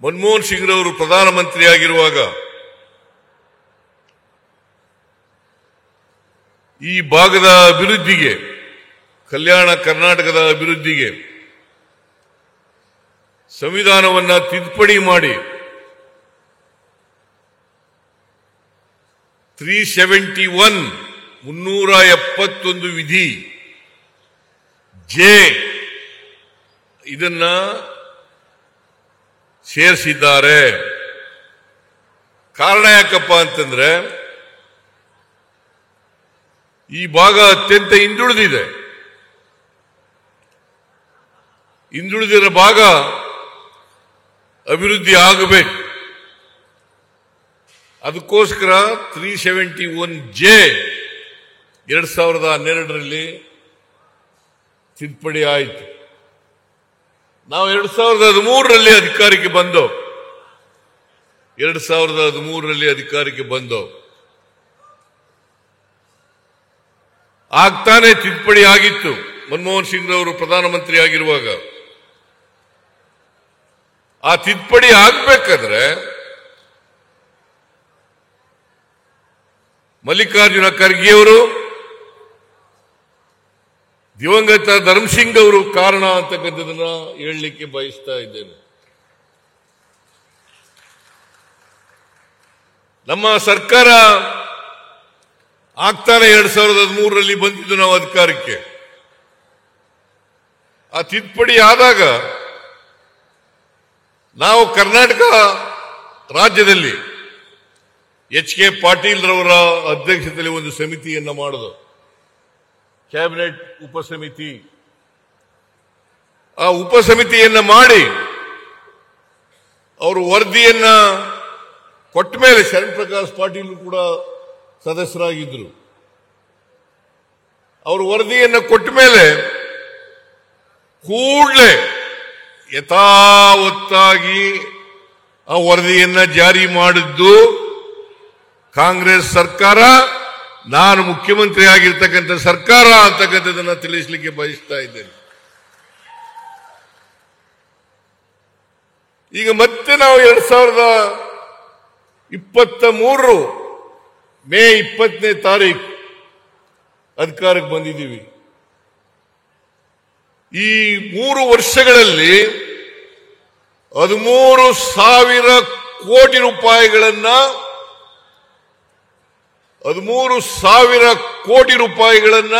ಮನಮೋಹನ್ ಸಿಂಗ್ ರವರು ಪ್ರಧಾನಮಂತ್ರಿಯಾಗಿರುವಾಗ ಈ ಭಾಗದ ಅಭಿವೃದ್ಧಿಗೆ, ಕಲ್ಯಾಣ ಕರ್ನಾಟಕದ ಅಭಿವೃದ್ಧಿಗೆ ಸಂವಿಧಾನವನ್ನ ತಿದ್ದುಪಡಿ ಮಾಡಿ 371 ವಿಧಿ ಜೆ ಇದನ್ನ ಸೇರಿಸಿದ್ದಾರೆ. ಕಾರಣ ಯಾಕಪ್ಪ ಅಂತಂದ್ರೆ ಈ ಭಾಗ ಅತ್ಯಂತ ಹಿಂದುಳಿದಿದೆ. ಹಿಂದುಳಿದಿರೋ ಭಾಗ ಅಭಿವೃದ್ಧಿ ಆಗಬೇಕು. ಅದಕ್ಕೋಸ್ಕರ 371 ಜೆ 2012ರಲ್ಲಿ ತಿದ್ದುಪಡಿ ಆಯಿತು. ನಾವು 2013ರಲ್ಲಿ ಅಧಿಕಾರಕ್ಕೆ ಬಂದೋ. 2013ರಲ್ಲಿ ಅಧಿಕಾರಕ್ಕೆ ಬಂದೋ. ಆಗ್ತಾನೆ ತಿದ್ದುಪಡಿ ಆಗಿತ್ತು ಮನಮೋಹನ್ ಸಿಂಗ್ ರವರು ಪ್ರಧಾನಮಂತ್ರಿ ಆಗಿರುವಾಗ. ಆ ತಿದ್ದುಪಡಿ ಆಗ್ಬೇಕಾದ್ರೆ ಮಲ್ಲಿಕಾರ್ಜುನ ಖರ್ಗೆ ಅವರು, ದಿವಂಗತ ಧರ್ಮಸಿಂಗ್ ಅವರು ಕಾರಣ ಅಂತಕ್ಕಂಥದನ್ನ ಹೇಳಲಿಕ್ಕೆ ಬಯಸ್ತಾ ಇದ್ದೇನೆ. ನಮ್ಮ ಸರ್ಕಾರ ಆಗ್ತಾನೆ 2013ರಲ್ಲಿ ಬಂದಿದ್ದು ನಾವು ಅಧಿಕಾರಕ್ಕೆ. ಆ ತಿದ್ದುಪಡಿ ಆದಾಗ ನಾವು ಕರ್ನಾಟಕ ರಾಜ್ಯದಲ್ಲಿ ಎಚ್ ಕೆ ಪಾಟೀಲ್ ರವರ ಅಧ್ಯಕ್ಷತೆಯಲ್ಲಿ ಒಂದು ಸಮಿತಿಯನ್ನ ಮಾಡೋದು, ಕ್ಯಾಬಿನೆಟ್ ಉಪಸಮಿತಿ. ಆ ಉಪಸಮಿತಿಯನ್ನ ಮಾಡಿ ಅವರು ವರದಿಯನ್ನ ಕೊಟ್ಟ ಮೇಲೆ, ಶರಣ್ ಪ್ರಕಾಶ್ ಪಾಟೀಲ್ ಕೂಡ ಸದಸ್ಯರಾಗಿದ್ರು, ಅವರು ವರದಿಯನ್ನ ಕೊಟ್ಟ ಮೇಲೆ ಕೂಡಲೇ ಯಥಾವತ್ತಾಗಿ ಆ ವರದಿಯನ್ನ ಜಾರಿ ಮಾಡಿದ್ದು ಕಾಂಗ್ರೆಸ್ ಸರ್ಕಾರ, ನಾನು ಮುಖ್ಯಮಂತ್ರಿ ಆಗಿರ್ತಕ್ಕಂಥ ಸರ್ಕಾರ ಅಂತಕ್ಕಂಥದನ್ನ ತಿಳಿಸಲಿಕ್ಕೆ ಬಯಸ್ತಾ ಇದ್ದೇನೆ. ಈಗ ಮತ್ತೆ ನಾವು 2023 ಮೇ 20ನೇ ತಾರೀಕು ಅಧಿಕಾರಕ್ಕೆ ಬಂದಿದ್ದೀವಿ. ಈ 3 ವರ್ಷಗಳಲ್ಲಿ 13,000 ಕೋಟಿ ರೂಪಾಯಿಗಳನ್ನ 13,000 ಕೋಟಿ ರೂಪಾಯಿಗಳನ್ನ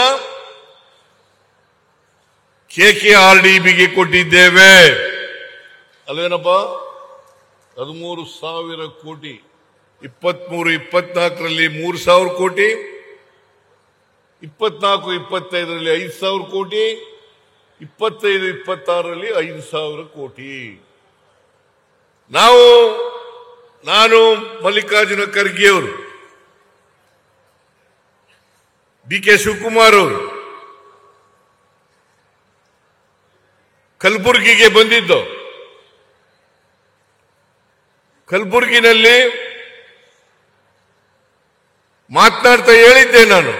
KKRDBಗೆ ಕೊಟ್ಟಿದ್ದೇವೆ. ಅಲ್ವೇನಪ್ಪ? 13,000 ಕೋಟಿ. 23-24ರಲ್ಲಿ 3,000 ಕೋಟಿ, 24-25ರಲ್ಲಿ 5,000 ಕೋಟಿ, 25-26ರಲ್ಲಿ 5,000 ಕೋಟಿ. ನಾನು ಮಲ್ಲಿಕಾರ್ಜುನ ಖರ್ಗೆ ಅವರು, DK ಶಿವಕುಮಾರ್ ಅವರು ಕಲಬುರಗಿಗೆ ಬಂದಿದ್ದು. ಕಲಬುರಗಿನಲ್ಲಿ ಮಾತನಾಡ್ತಾ ಹೇಳಿದ್ದೆ, ನಾನು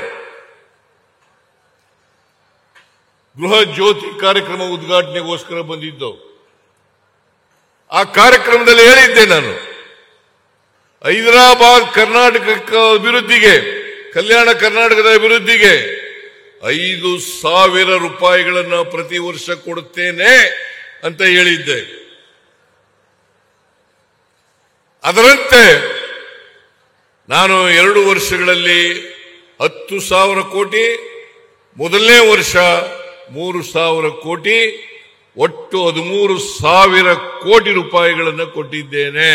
ಗೃಹ ಜ್ಯೋತಿ ಕಾರ್ಯಕ್ರಮ ಉದ್ಘಾಟನೆಗೋಸ್ಕರ ಬಂದಿದ್ದು. ಆ ಕಾರ್ಯಕ್ರಮದಲ್ಲಿ ಹೇಳಿದ್ದೆ ನಾನು, ಹೈದರಾಬಾದ್ ಕರ್ನಾಟಕ ಅಭಿವೃದ್ಧಿಗೆ, ಕಲ್ಯಾಣ ಕರ್ನಾಟಕದ ಅಭಿವೃದ್ಧಿಗೆ 5,000 ರೂಪಾಯಿಗಳನ್ನು ಪ್ರತಿ ವರ್ಷ ಕೊಡುತ್ತೇನೆ ಅಂತ ಹೇಳಿದ್ದೆ. ಅದರಂತೆ ನಾನು 2 ವರ್ಷಗಳಲ್ಲಿ 10,000 ಕೋಟಿ, ಮೊದಲನೇ ವರ್ಷ 3,000 ಕೋಟಿ, ಒಟ್ಟು 13,000 ಕೋಟಿ ರೂಪಾಯಿಗಳನ್ನು ಕೊಟ್ಟಿದ್ದೇನೆ.